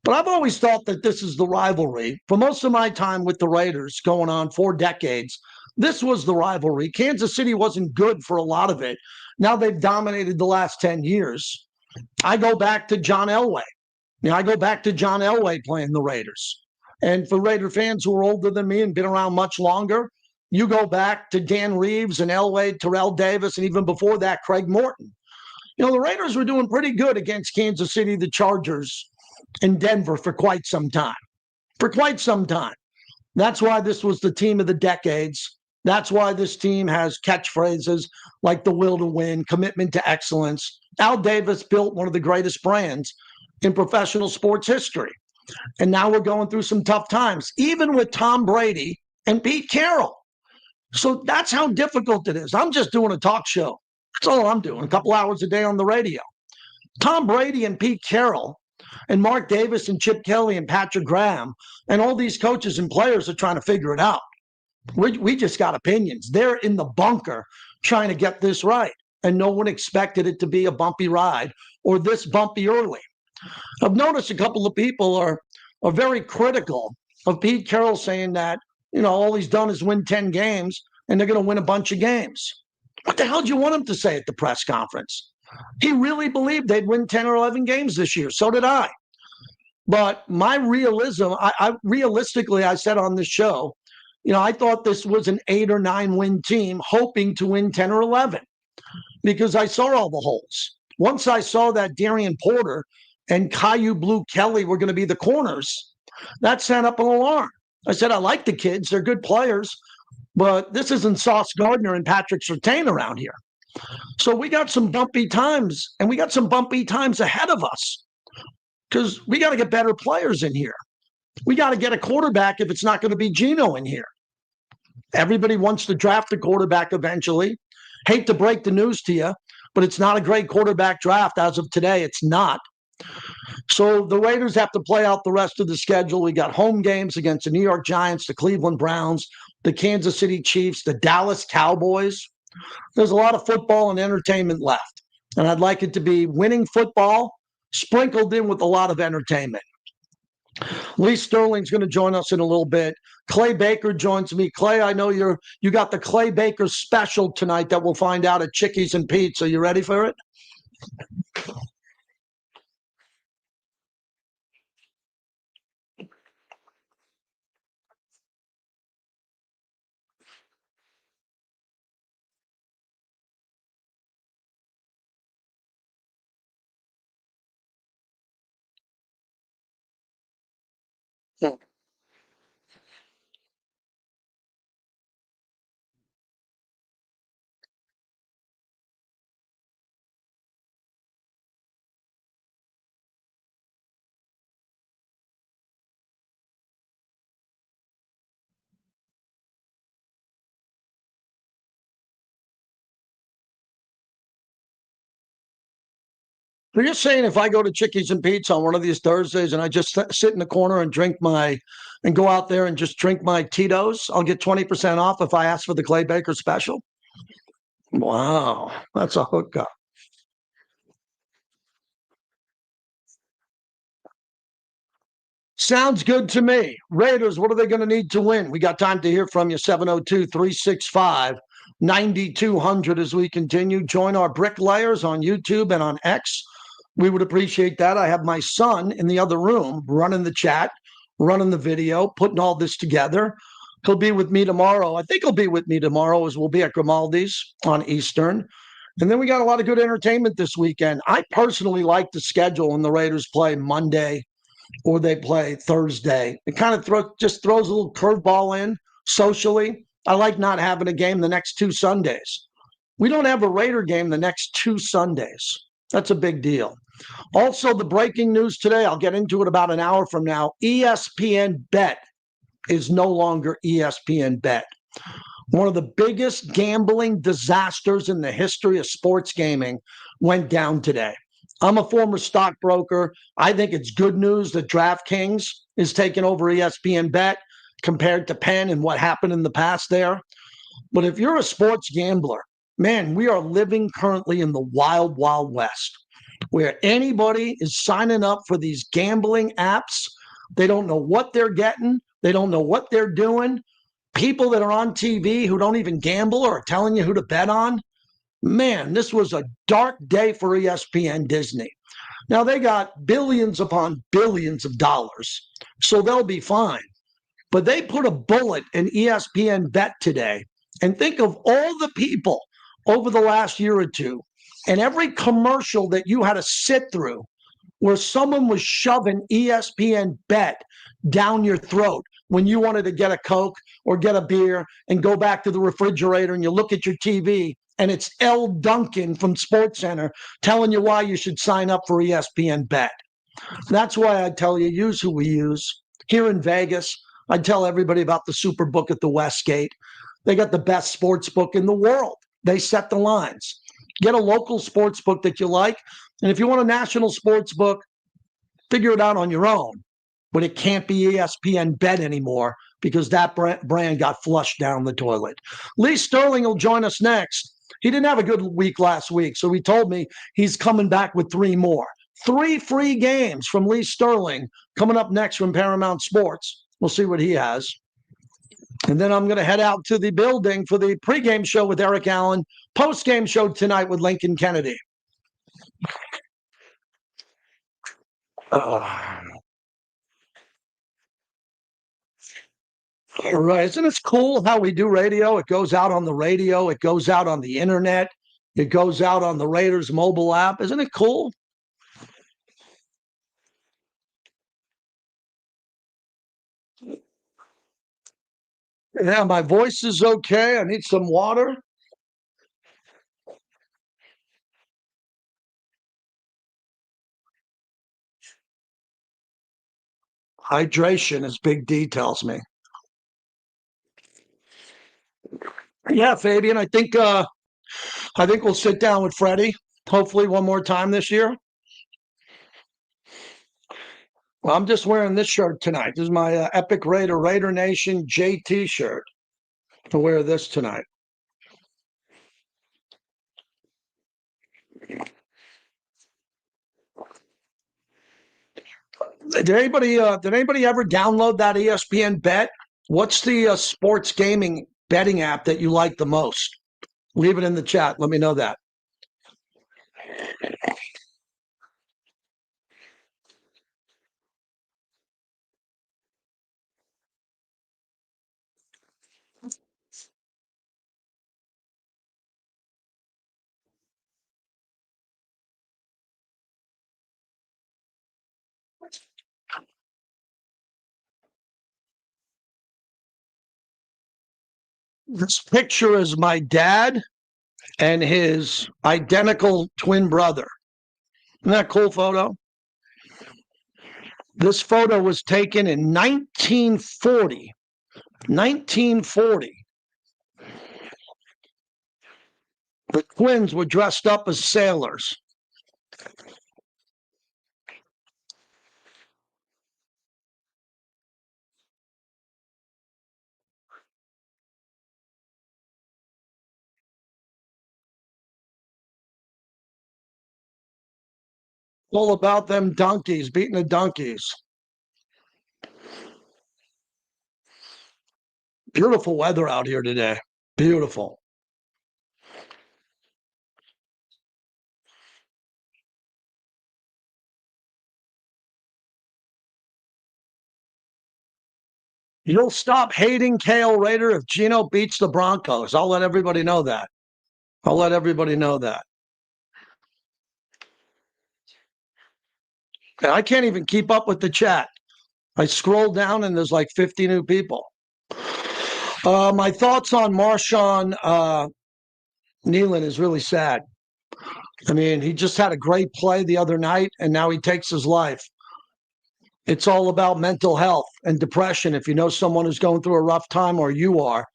But I've always thought that this is the rivalry. For most of my time with the Raiders, going on 4 decades, this was the rivalry. Kansas City wasn't good for a lot of it. Now they've dominated the last 10 years. I go back to John Elway. I go back to John Elway playing the Raiders. And for Raider fans who are older than me and been around much longer, you go back to Dan Reeves and Elway, Terrell Davis, and even before that, Craig Morton. The Raiders were doing pretty good against Kansas City, the Chargers, and Denver for quite some time. For quite some time. That's why this was the team of the decades. That's why this team has catchphrases like the will to win, commitment to excellence. Al Davis built one of the greatest brands in professional sports history. And now we're going through some tough times, even with Tom Brady and Pete Carroll. So that's how difficult it is. I'm just doing a talk show. That's all I'm doing, a couple hours a day on the radio. Tom Brady and Pete Carroll and Mark Davis and Chip Kelly and Patrick Graham and all these coaches and players are trying to figure it out. We just got opinions. They're in the bunker trying to get this right. And no one expected it to be a bumpy ride or this bumpy early. I've noticed a couple of people are very critical of Pete Carroll saying that, all he's done is win 10 games and they're going to win a bunch of games. What the hell do you want him to say at the press conference? He really believed they'd win 10 or 11 games this year. So did I. But my realism, realistically, I said on this show, I thought this was an 8 or 9 win team hoping to win 10 or 11 because I saw all the holes. Once I saw that Darian Porter and Caillou Blue Kelly were going to be the corners, that sent up an alarm. I said, I like the kids. They're good players, but this isn't Sauce Gardner and Patrick Surtain around here. So we got some bumpy times, and we got some bumpy times ahead of us because we got to get better players in here. We got to get a quarterback if it's not going to be Geno in here. Everybody wants to draft a quarterback eventually. Hate to break the news to you, but it's not a great quarterback draft as of today. It's not. So the Raiders have to play out the rest of the schedule. We got home games against the New York Giants, the Cleveland Browns, the Kansas City Chiefs, the Dallas Cowboys. There's a lot of football and entertainment left. And I'd like it to be winning football sprinkled in with a lot of entertainment. Lee Sterling's going to join us in a little bit. Clay Baker joins me. Clay, I know you got the Clay Baker special tonight that we'll find out at Chickies and Pete's. Are you ready for it? So you're saying if I go to Chickies and Pete's on one of these Thursdays and I just sit in the corner and and go out there and just drink my Tito's, I'll get 20% off if I ask for the Clay Baker special? Wow, that's a hookup. Sounds good to me. Raiders, what are they going to need to win? We got time to hear from you. 702-365-9200 as we continue. Join our bricklayers on YouTube and on X. We would appreciate that. I have my son in the other room running the chat, running the video, putting all this together. He'll be with me tomorrow. I think he'll be with me tomorrow as we'll be at Grimaldi's on Eastern. And then we got a lot of good entertainment this weekend. I personally like the schedule when the Raiders play Monday or they play Thursday. It kind of just throws a little curveball in socially. I like not having a game the next 2 Sundays. We don't have a Raider game the next 2 Sundays. That's a big deal. Also, the breaking news today, I'll get into it about an hour from now. ESPN Bet is no longer ESPN Bet. One of the biggest gambling disasters in the history of sports gaming went down today. I'm a former stockbroker. I think it's good news that DraftKings is taking over ESPN Bet compared to Penn and what happened in the past there. But if you're a sports gambler, man, we are living currently in the wild, wild west. where anybody is signing up for these gambling apps. They don't know what they're getting. They don't know what they're doing. People that are on TV who don't even gamble or are telling you who to bet on. Man, this was a dark day for ESPN Disney. Now, they got billions upon billions of dollars, so they'll be fine. But they put a bullet in ESPN Bet today. And think of all the people over the last year or two and every commercial that you had to sit through where someone was shoving ESPN Bet down your throat when you wanted to get a Coke or get a beer and go back to the refrigerator and you look at your TV and it's L. Duncan from SportsCenter telling you why you should sign up for ESPN Bet. That's why I tell you, use who we use. Here in Vegas, I tell everybody about the Superbook at the Westgate. They got the best sports book in the world. They set the lines. Get a local sports book that you like. And if you want a national sports book, figure it out on your own. But it can't be ESPN Bet anymore because that brand got flushed down the toilet. Lee Sterling will join us next. He didn't have a good week last week, so he told me he's coming back with 3 more. 3 free games from Lee Sterling coming up next from Paramount Sports. We'll see what he has. And then I'm going to head out to the building for the pregame show with Eric Allen, postgame show tonight with Lincoln Kennedy. All right. Isn't it cool how we do radio? It goes out on the radio. It goes out on the internet. It goes out on the Raiders mobile app. Isn't it cool? Yeah, my voice is okay. I need some water. Hydration, as Big D tells me. Yeah, Fabian, I think we'll sit down with Freddie, hopefully one more time this year. Well, I'm just wearing this shirt tonight. This is my Epic Raider Nation JT shirt. To wear this tonight. Did anybody ever download that ESPN Bet? What's the sports gaming betting app that you like the most? Leave it in the chat. Let me know that. This picture is my dad and his identical twin brother. Isn't that a cool photo? This photo was taken in 1940. 1940. The twins were dressed up as sailors. All about them donkeys, beating the donkeys. Beautiful weather out here today. Beautiful. You'll stop hating Kale Raider if Gino beats the Broncos. I'll let everybody know that. I'll let everybody know that. And I can't even keep up with the chat. I scroll down and there's like 50 new people. My thoughts on Marshawn Nealon is really sad. I mean, he just had a great play the other night, and now he takes his life. It's all about mental health and depression. If you know someone who's going through a rough time or you are,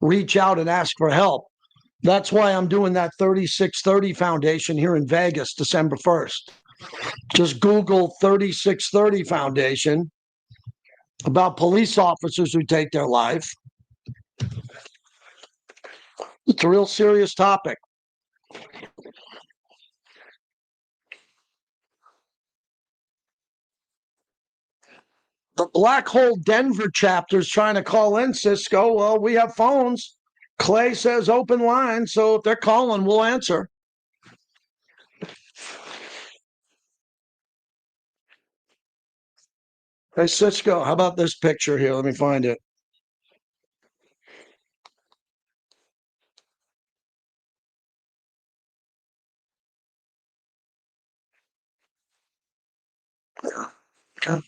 reach out and ask for help. That's why I'm doing that 3630 Foundation here in Vegas, December 1st. Just Google 3630 Foundation about police officers who take their life. It's a real serious topic. The Black Hole Denver chapter is trying to call in, Cisco. Well, we have phones. Clay says open line, so if they're calling, we'll answer. Hey, Cisco, how about this picture here? Let me find it. Okay.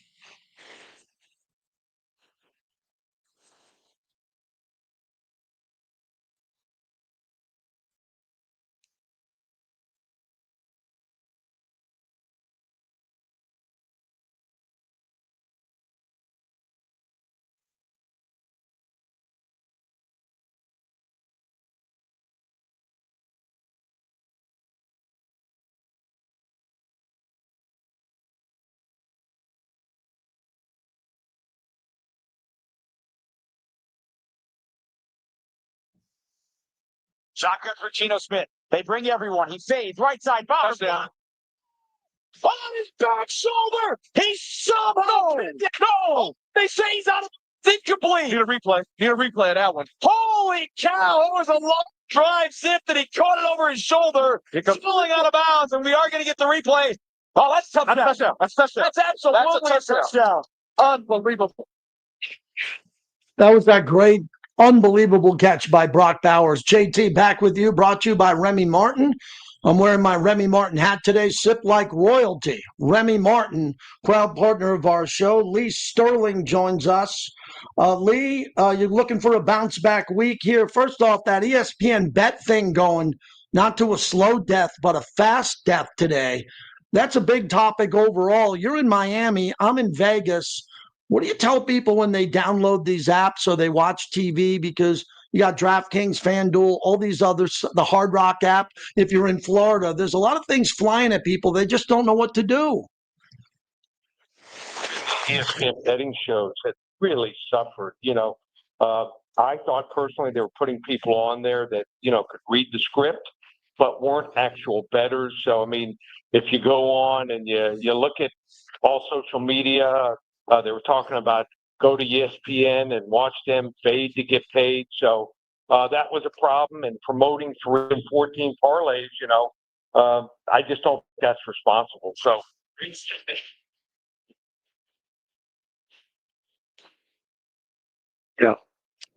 Shotgun for Geno Smith. They bring everyone. He fades. Right side. Bomber down. On his back shoulder. He's somehow pinned it. No. They say he's out of incomplete. Need a replay of that one. Holy cow. It was a long drive zip that he caught it over his shoulder. Falling out of bounds, and we are going to get the replay. Oh, that's touchdown. That's touchdown. That's touchdown. That's absolutely a touchdown. Unbelievable. That was that great, unbelievable catch by Brock Bowers. JT, back with you, brought to you by Remy Martin. I'm wearing my Remy Martin hat today. Sip like royalty. Remy Martin, proud partner of our show. Lee Sterling joins us. Lee, you're looking for a bounce back week here. First off, that ESPN bet thing going, not to a slow death, but a fast death today. That's a big topic overall. You're in Miami. I'm in Vegas. What do you tell people when they download these apps or they watch TV? Because you got DraftKings, FanDuel, all these others, the Hard Rock app. If you're in Florida, there's a lot of things flying at people. They just don't know what to do. ESPN betting shows have really suffered. I thought personally they were putting people on there that, could read the script, but weren't actual bettors. So, I mean, if you go on and you look at all social media, they were talking about go to ESPN and watch them fade to get paid. So that was a problem. And promoting 3 and 14 parlays, I just don't think that's responsible. So Yeah.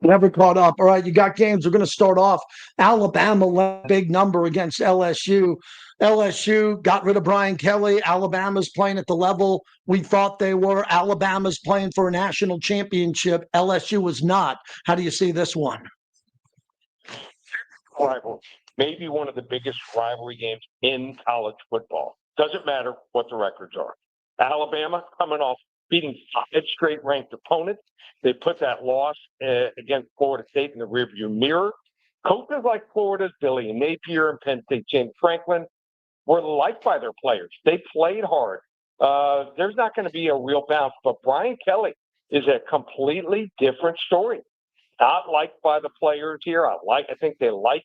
Never caught up. All right, you got games. We're going to start off. Alabama big number against LSU. LSU got rid of Brian Kelly. Alabama's playing at the level we thought they were. Alabama's playing for a national championship. LSU was not. How do you see this one? rival, maybe one of the biggest rivalry games in college football. Doesn't matter what the records are. Alabama coming off beating 5 straight ranked opponents. They put that loss against Florida State in the rearview mirror. Coaches like Florida's Billy and Napier and Penn State James Franklin were liked by their players. They played hard. There's not going to be a real bounce, but Brian Kelly is a completely different story. Not liked by the players here. I think they like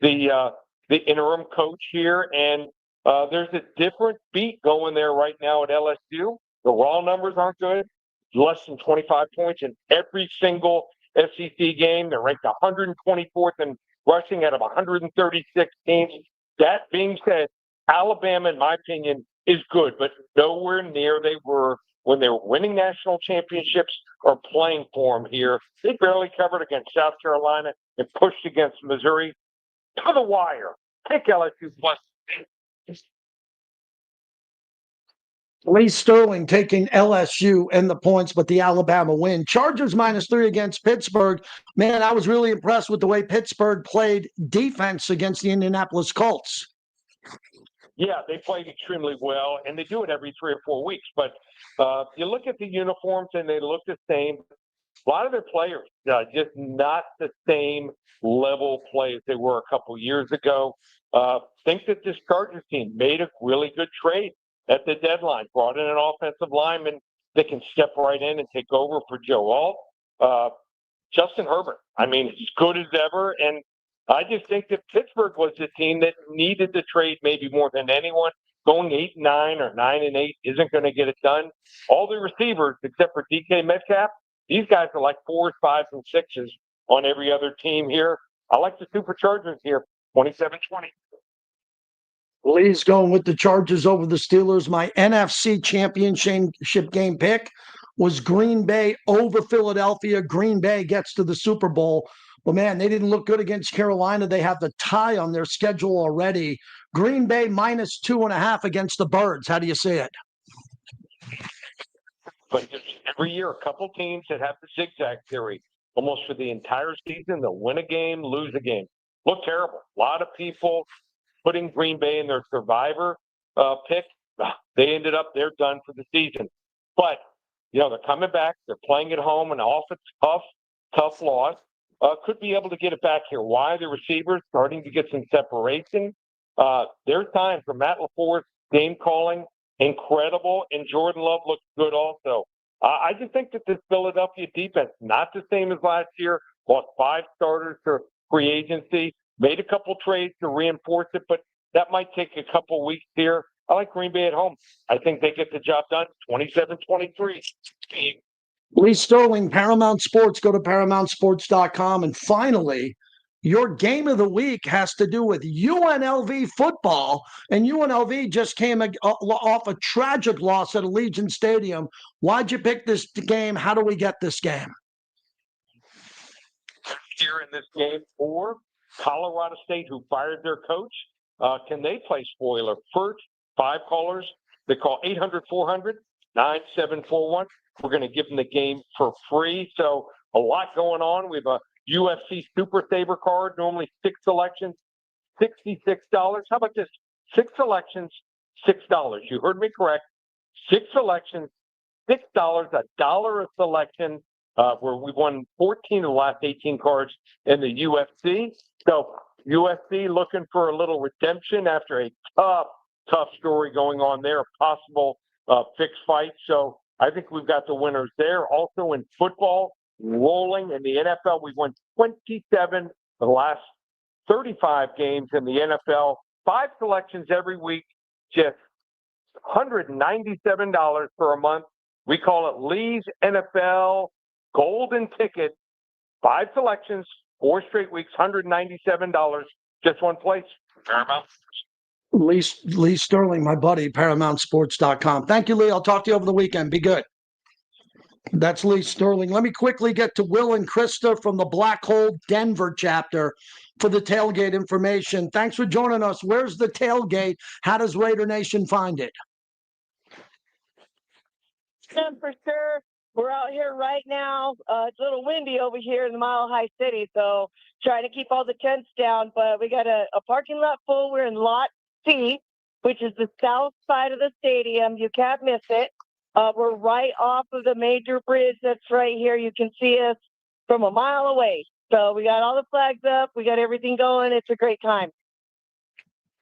the interim coach here, and there's a different beat going there right now at LSU. The raw numbers aren't good. Less than 25 points in every single SEC game. They're ranked 124th in rushing out of 136 teams. That being said, Alabama, in my opinion, is good, but nowhere near they were when they were winning national championships or playing for them here. They barely covered against South Carolina and pushed against Missouri to the wire. Pick LSU plus. Lee Sterling taking LSU and the points, but the Alabama win. Chargers -3 against Pittsburgh. Man, I was really impressed with the way Pittsburgh played defense against the Indianapolis Colts. Yeah, they played extremely well, and they do it every 3 or 4 weeks. But you look at the uniforms, and they look the same. A lot of their players just not the same level play as they were a couple years ago. Think that this Chargers team made a really good trade at the deadline, brought in an offensive lineman that can step right in and take over for Joe Alt. Justin Herbert, I mean, as good as ever. And I just think that Pittsburgh was the team that needed the trade maybe more than anyone. going 8-9 or 9-8 isn't going to get it done. All the receivers, except for DK Metcalf, these guys are like 4s, 5s, and 6s on every other team here. I like the Superchargers here, 27-20. Lee's going with the Chargers over the Steelers. My NFC championship game pick was Green Bay over Philadelphia. Green Bay gets to the Super Bowl. But, man, they didn't look good against Carolina. They have the tie on their schedule already. Green Bay minus 2.5 against the Birds. How do you see it? But just every year, a couple teams that have the zigzag theory, almost for the entire season, they'll win a game, lose a game. Look terrible. A lot of people putting Green Bay in their survivor pick. They ended up, they're done for the season. But, they're coming back. They're playing at home, and off a tough loss. Could be able to get it back here. Why? The receivers starting to get some separation. There's time for Matt LaFleur's game calling. Incredible. And Jordan Love looks good also. I just think that this Philadelphia defense, not the same as last year, lost 5 starters to free agency, made a couple trades to reinforce it, but that might take a couple weeks here. I like Green Bay at home. I think they get the job done 27-23. Lee Sterling, Paramount Sports. Go to ParamountSports.com. And finally, your game of the week has to do with UNLV football. And UNLV just came off a tragic loss at Allegiant Stadium. Why'd you pick this game? How do we get this game? Here in this game for Colorado State, who fired their coach. Can they play spoiler? First, 5 callers. They call 800-400-9741. We're going to give them the game for free. So a lot going on. We have a UFC Super Saver card, normally 6 selections, $66. How about this? 6 selections, $6. You heard me correct. 6 selections, $6, $1 a selection. Where we've won 14 of the last 18 cards in the UFC. So UFC looking for a little redemption after a tough story going on there, a possible fixed fight. So I think we've got the winners there. Also in football, rolling in the NFL, we've won 27 of the last 35 games in the NFL. 5 selections every week, just $197 for a month. We call it Lee's NFL Golden Ticket. 5 selections, 4 straight weeks, $197, just one place. Paramount. Lee Sterling, my buddy, ParamountSports.com. Thank you, Lee. I'll talk to you over the weekend. Be good. That's Lee Sterling. Let me quickly get to Will and Krista from the Black Hole Denver chapter for the tailgate information. Thanks for joining us. Where's the tailgate? How does Raider Nation find it? For sure. We're out here right now. It's a little windy over here in the Mile High City, so trying to keep all the tents down. But we got a parking lot full. We're in Lot C, which is the south side of the stadium. You can't miss it. We're right off of the major bridge that's right here. You can see us from a mile away. So we got all the flags up. We got everything going. It's a great time.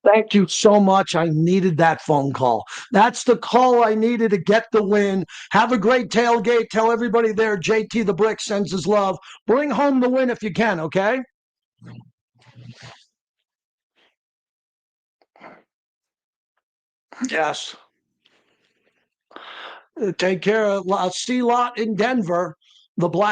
Thank you so much. I needed that phone call. That's the call I needed to get the win. Have a great tailgate. Tell everybody there JT the Brick sends his love. Bring home the win if you can, okay? Yes. Take care. C Lot in Denver. The Black